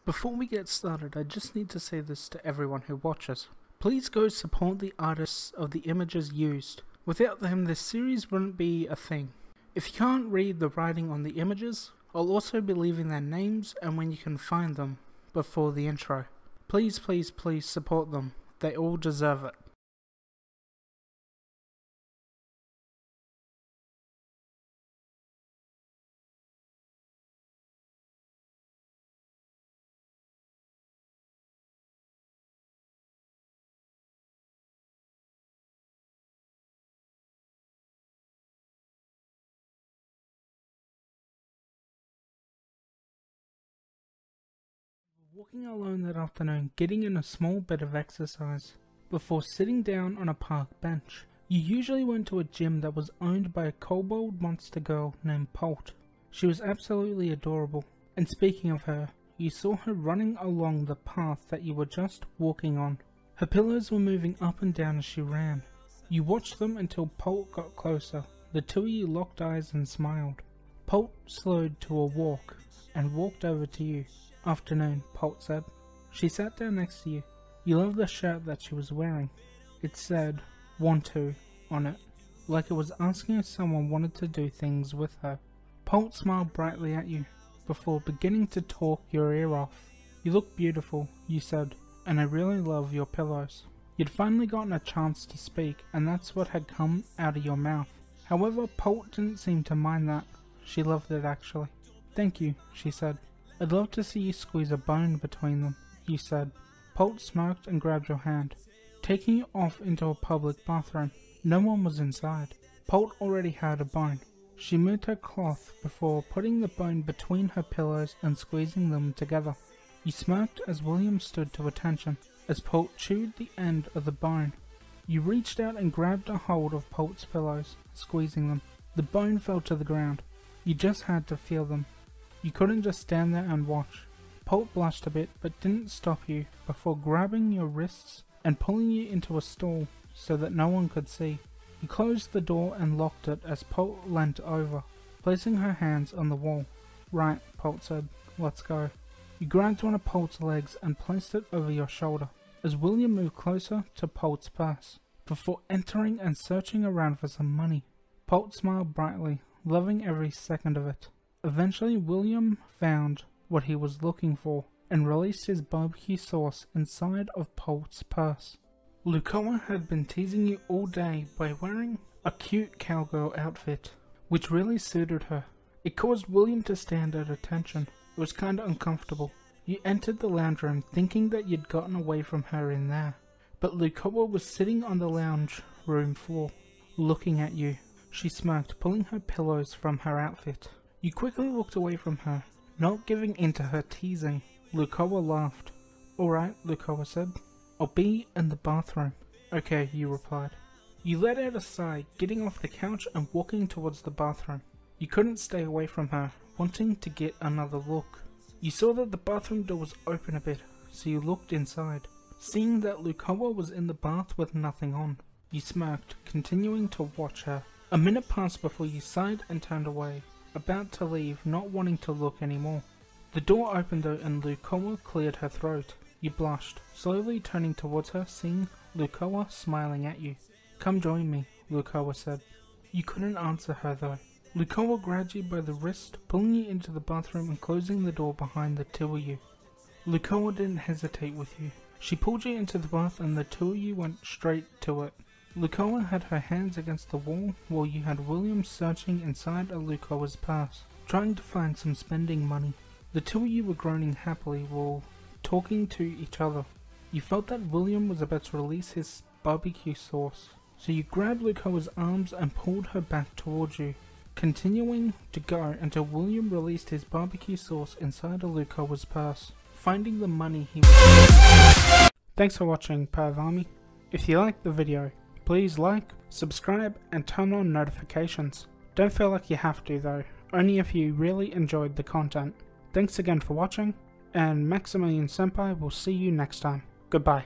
Before we get started, I just need to say this to everyone who watches. Please go support the artists of the images used. Without them, this series wouldn't be a thing. If you can't read the writing on the images, I'll also be leaving their names and when you can find them before the intro. Please, please, please support them. They all deserve it. Walking alone that afternoon, getting in a small bit of exercise before sitting down on a park bench. You usually went to a gym that was owned by a kobold monster girl named Polt. She was absolutely adorable, and speaking of her, you saw her running along the path that you were just walking on. Her pillows were moving up and down as she ran. You watched them until Polt got closer. The two of you locked eyes and smiled. Polt slowed to a walk and walked over to you. "Afternoon," Polt said. She sat down next to you. You loved the shirt that she was wearing. It said, "Want to," on it, like it was asking if someone wanted to do things with her. Polt smiled brightly at you, before beginning to talk your ear off. "You look beautiful," you said, "and I really love your pillows." You'd finally gotten a chance to speak, and that's what had come out of your mouth. However, Polt didn't seem to mind that. She loved it actually. "Thank you," she said. "I'd love to see you squeeze a bone between them," you said. Polt smirked and grabbed your hand, taking you off into a public bathroom. No one was inside. Polt already had a bone. She moved her cloth before putting the bone between her pillows and squeezing them together. You smirked as William stood to attention, as Polt chewed the end of the bone. You reached out and grabbed a hold of Polt's pillows, squeezing them. The bone fell to the ground. You just had to feel them. You couldn't just stand there and watch. Polt blushed a bit but didn't stop you before grabbing your wrists and pulling you into a stall so that no one could see. You closed the door and locked it as Polt leant over, placing her hands on the wall. "Right," Polt said, "let's go." You grabbed one of Polt's legs and placed it over your shoulder as William moved closer to Polt's purse before entering and searching around for some money. Polt smiled brightly, loving every second of it. Eventually, William found what he was looking for and released his barbecue sauce inside of Polt's purse. Lucoa had been teasing you all day by wearing a cute cowgirl outfit, which really suited her. It caused William to stand at attention. It was kinda uncomfortable. You entered the lounge room thinking that you'd gotten away from her in there, but Lucoa was sitting on the lounge room floor, looking at you. She smirked, pulling her pillows from her outfit. You quickly looked away from her, not giving in to her teasing. Lucoa laughed. "Alright," Lucoa said. "I'll be in the bathroom." "Okay," you replied. You let out a sigh, getting off the couch and walking towards the bathroom. You couldn't stay away from her, wanting to get another look. You saw that the bathroom door was open a bit, so you looked inside. Seeing that Lucoa was in the bath with nothing on, you smirked, continuing to watch her. A minute passed before you sighed and turned away, about to leave, not wanting to look anymore. The door opened though and Lucoa cleared her throat. You blushed, slowly turning towards her, seeing Lucoa smiling at you. "Come join me," Lucoa said. You couldn't answer her though. Lucoa grabbed you by the wrist, pulling you into the bathroom and closing the door behind the two of you. Lucoa didn't hesitate with you. She pulled you into the bath and the two of you went straight to it. Lucoa had her hands against the wall while you had William searching inside of Lucoa's purse, trying to find some spending money. The two of you were groaning happily while talking to each other. You felt that William was about to release his barbecue sauce, so you grabbed Lucoa's arms and pulled her back towards you, continuing to go until William released his barbecue sauce inside of Lucoa's purse, finding the money he was. Thanks for watching, Perv Army. If you liked the video, please like, subscribe, and turn on notifications. Don't feel like you have to though, only if you really enjoyed the content. Thanks again for watching, and Maximillian Senpai will see you next time. Goodbye.